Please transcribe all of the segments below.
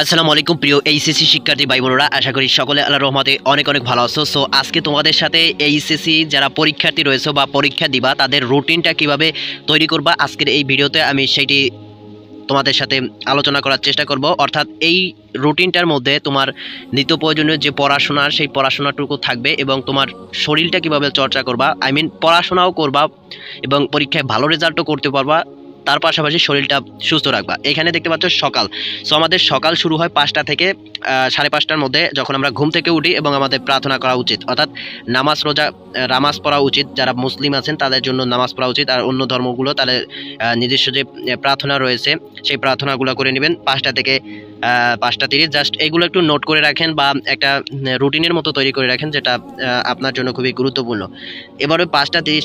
আসসালামু আলাইকুম প্রিয় এইচএসসি শিক্ষার্থী ভাই বোনেরা, আশা করি সকলে আল্লাহর রহমতে অনেক অনেক ভালো আছো। সো আজকে তোমাদের সাথে এইচএসসি যারা পরীক্ষার্থী রয়েছে বা পরীক্ষা দিবা তাদের রুটিনটা কিভাবে তৈরি করবা, আজকের এই ভিডিওতে আমি সেইটি তোমাদের সাথে আলোচনা করার চেষ্টা করব। অর্থাৎ এই রুটিনটার মধ্যে তোমার নিত্য প্রয়োজনীয় যে পড়াশোনার সেই পড়াশোনাটুকু থাকবে এবং তোমার শরীরটা কিভাবে চর্চা করবা, পড়াশোনাও করবা এবং পরীক্ষায় ভালো রেজাল্টও করতে পারবা, তার পাশাপাশি শরীরটা সুস্থ রাখবা। এখানে দেখতে পাচ্ছ সকাল। সো আমাদের সকাল শুরু হয় 5টা থেকে 5:30টার মধ্যে, যখন আমরা ঘুম থেকে উঠি এবং আমাদের প্রার্থনা করা উচিত, অর্থাৎ নামাজ পড়া উচিত। যারা মুসলিম আছেন তাদের জন্য নামাজ পড়া উচিত, আর অন্য ধর্মগুলো তাদের নিজস্ব যে প্রার্থনা রয়েছে সেই প্রার্থনাগুলো করে নেবেন 5টা থেকে 5টা 30। জাস্ট এগুলো একটু নোট করে রাখেন বা একটা রুটিনের মতো তৈরি করে রাখেন, যেটা আপনার জন্য খুবই গুরুত্বপূর্ণ। এবারে 5টা 30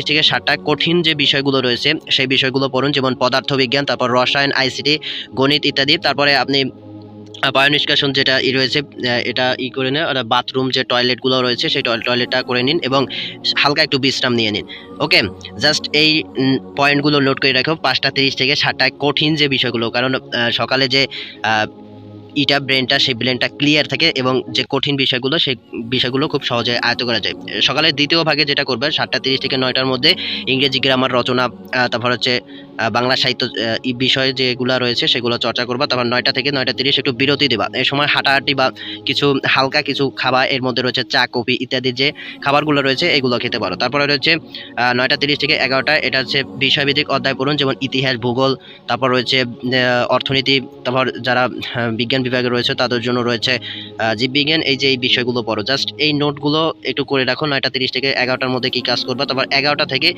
থেকে 7টা কঠিন যে বিষয়গুলো রয়েছে সেই বিষয়গুলো পড়ুন, যেমন পদার্থবিজ্ঞান, তারপর রসায়ন, আইসিটি, গণিত ইত্যাদি। তারপরে আপনি বায়ু নিষ্কাশন যেটা রয়েছে এটা করে নিন, বাথরুম যে টয়লেটগুলো রয়েছে সেই টয়লেটটা করে নিন এবং হালকা একটু বিশ্রাম নিয়ে নিন। ওকে, জাস্ট এই পয়েন্টগুলো নোট করে রাখো 5টা 30 থেকে 7টায় কঠিন যে বিষয়গুলো, কারণ সকালে যে সেই ব্রেনটা ক্লিয়ার থাকে এবং যে কঠিন বিষয়গুলো সেই বিষয়গুলো খুব সহজে আয়ত্ত করা যায়। সকালের দ্বিতীয় ভাগে যেটা করবে 7টা 30 থেকে 9টার মধ্যে ইংরেজি গ্রামার রচনা, তারপর হচ্ছে বাংলা সাহিত্য বিষয়ে যেগুলো রয়েছে সেগুলো চর্চা করবা। তারপর 9টা থেকে 9টা 30 একটু বিরতি দেবা। এই সময় হাঁটাহাঁটি বা কিছু হালকা কিছু খাবার, এর মধ্যে রয়েছে চা, কফি ইত্যাদি যে খাবারগুলো রয়েছে এগুলো খেতে পারো। তারপরে রয়েছে 9টা 30 থেকে 11টা, এটা হচ্ছে বিষয়ভিত্তিক অধ্যায় পড়ুন, যেমন ইতিহাস, ভূগোল, তারপর রয়েছে অর্থনীতি, তারপর যারা বিজ্ঞান বিভাগে রয়েছে তাদের জন্য রয়েছে জীববিজ্ঞান। এই যে এই বিষয়গুলো পড়ো। জাস্ট এই নোটগুলো একটু করে রাখো 9টা 30 থেকে 11টার মধ্যে কি কাজ করবা। তারপর 11টা থেকে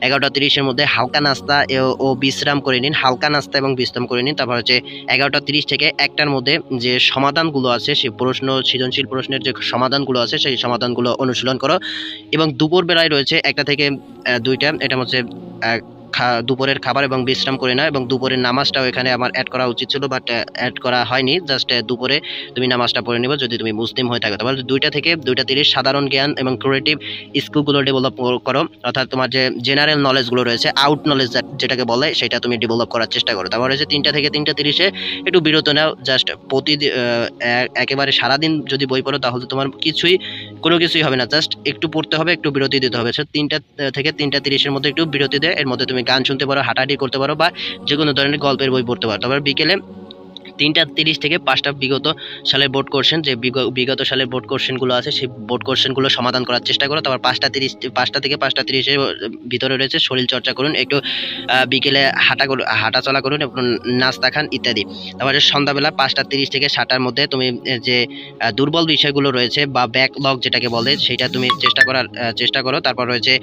11টা 30-এর মধ্যে হালকা নাস্তা ও বিশ্রাম করে নিন, হালকা নাস্তা এবং বিশ্রাম করে নিন। তারপর হচ্ছে 11টা 30 থেকে 1টার মধ্যে যে সমাধানগুলো আছে সেই সৃজনশীল প্রশ্নের যে সমাধানগুলো আছে সেই সমাধানগুলো অনুশীলন করো। এবং দুপুর বেলায় রয়েছে 1টা থেকে 2টা, এটা হচ্ছে দুপুরের খাবার এবং বিশ্রাম করে না। এবং দুপুরের নামাজটাও এখানে আমার অ্যাড করা উচিত ছিল, বাট অ্যাড করা হয়নি। জাস্ট দুপুরে তুমি নামাজটা পড়ে নিবে যদি তুমি মুসলিম হয়ে থাকো। তাহলে 2টা থেকে 2টা 30 সাধারণ জ্ঞান এবং ক্রিয়েটিভ স্কিলগুলো ডেভেলপ করো, অর্থাৎ তোমার যে জেনারেল নলেজগুলো রয়েছে, আউট নলেজ যেটাকে বলে, সেটা তুমি ডেভেলপ করার চেষ্টা করো। তারপর হচ্ছে 3টা থেকে 3টা 30-এ একটু বিরত নাও। জাস্ট প্রতিদিন একেবারে সারাদিন যদি বই পড়ো তাহলে তোমার কোনো কিছুই হবে না। জাস্ট একটু পড়তে হবে, একটু বিরতি দিতে হবে। 3টা থেকে 3টা 30-এর মধ্যে একটু বিরতি দেয়, এর মধ্যে তুমি গান শুনতে পারো, হাঁটাহাঁটি করতে পারো বা যে কোনো ধরনের গল্পের বই পড়তে পারো। তারপর বিকেলে 3টা 30 থেকে 5টা বিগত সালের বোর্ড কোশ্চেন, যে বিগত সালের বোর্ড কোশ্চেনগুলো আছে সেই বোর্ড কোশ্চেনগুলো সমাধান করার চেষ্টা করো। তারপর 5টা থেকে 5টা 30-এর ভিতরে রয়েছে শরীর চর্চা করুন, একটু বিকেলে হাঁটাচলা করুন এবং নাস্তা খান ইত্যাদি। তারপর সন্ধ্যাবেলা 5টা 30 থেকে 7টার মধ্যে তুমি যে দুর্বল বিষয়গুলো রয়েছে বা ব্যাকলগ যেটাকে বলে সেটা তুমি চেষ্টা করো। তারপর রয়েছে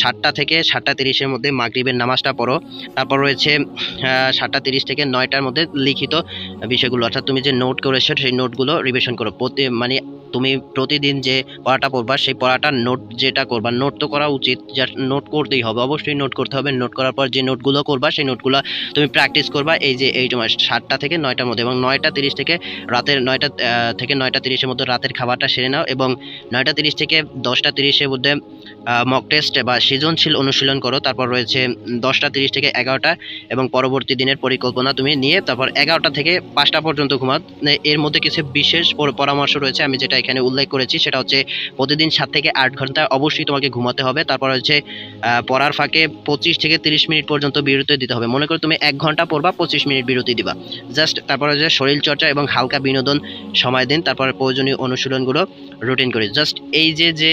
7টা থেকে 7টা 30-এর মধ্যে মাগরিবের নামাজটা পড়ো। তারপর রয়েছে 7টা 30 থেকে 9টার মধ্যে লিখিত বিষয়গুলো, অর্থাৎ তুমি যে নোট করেছো সেই নোটগুলো রিভিশন করো। তুমি প্রতিদিন যে পড়াটা পড়বা সেই পড়াটা নোট যেটা করবা, নোট তো করা উচিত, জাস্ট নোট করতেই হবে, অবশ্যই নোট করতে হবে। নোট করার পর যে নোটগুলো করবা সেই নোটগুলো তুমি প্র্যাকটিস করবা এই তোমার 7টা থেকে 9টার মধ্যে। এবং 9টা 30 থেকে রাতের 9টা থেকে 9টা 30-এর মধ্যে রাতের খাবারটা সেরে নাও। এবং 9টা 30 থেকে 10টা 30-এর মধ্যে মক টেস্ট বা সৃজনশীল অনুশীলন করো। তারপর রয়েছে 10টা 30 থেকে 11টা এবং পরবর্তী দিনের পরিকল্পনা তুমি নিয়ে তারপর 11টা থেকে 5টা পর্যন্ত ঘুমাও। এর মধ্যে কিছু বিশেষ পরামর্শ রয়েছে আমি যেটা এখানে উল্লেখ করেছি, সেটা হচ্ছে প্রতিদিন 7 থেকে 8 ঘন্টা অবশ্যই তোমাকে ঘুমাতে হবে। তারপর হচ্ছে পড়ার ফাঁকে 25 থেকে 30 মিনিট পর্যন্ত বিরতি দিতে হবে। মনে করো তুমি 1 ঘন্টা পড়বা, 25 মিনিট বিরতি দিবা। জাস্ট তারপর হচ্ছে শরীর চর্চা এবং হালকা বিনোদন সময় দিন। তারপর প্রয়োজনীয় অনুশীলনগুলো রুটিন করে। জাস্ট এই যে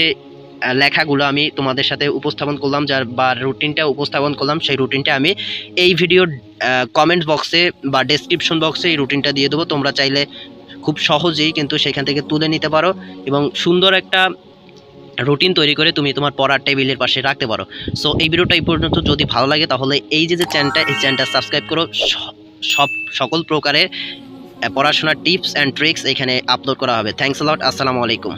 লেখাগুলো আমি তোমাদের সাথে উপস্থাপন করলাম, বা রুটিনটা উপস্থাপন করলাম, সেই রুটিনটা আমি এই ভিডিওর কমেন্ট বক্সে বা ডেসক্রিপশন বক্সে এই রুটিনটা দিয়ে দেবো। তোমরা চাইলে খুব সহজেই কিন্তু সেখান থেকে তুলে নিতে পারো এবং সুন্দর একটা রুটিন তৈরি করে তুমি তোমার পড়ার টেবিলের পাশে রাখতে পারো। সো এই ভিডিওটা এই পর্যন্ত যদি ভালো লাগে তাহলে এই যে চ্যানেলটা সাবস্ক্রাইব করো। সকল প্রকারের পড়াশোনার টিপস অ্যান্ড ট্রিক্স এখানে আপলোড করা হবে। থ্যাংকস আ লট। আসসালামু আলাইকুম।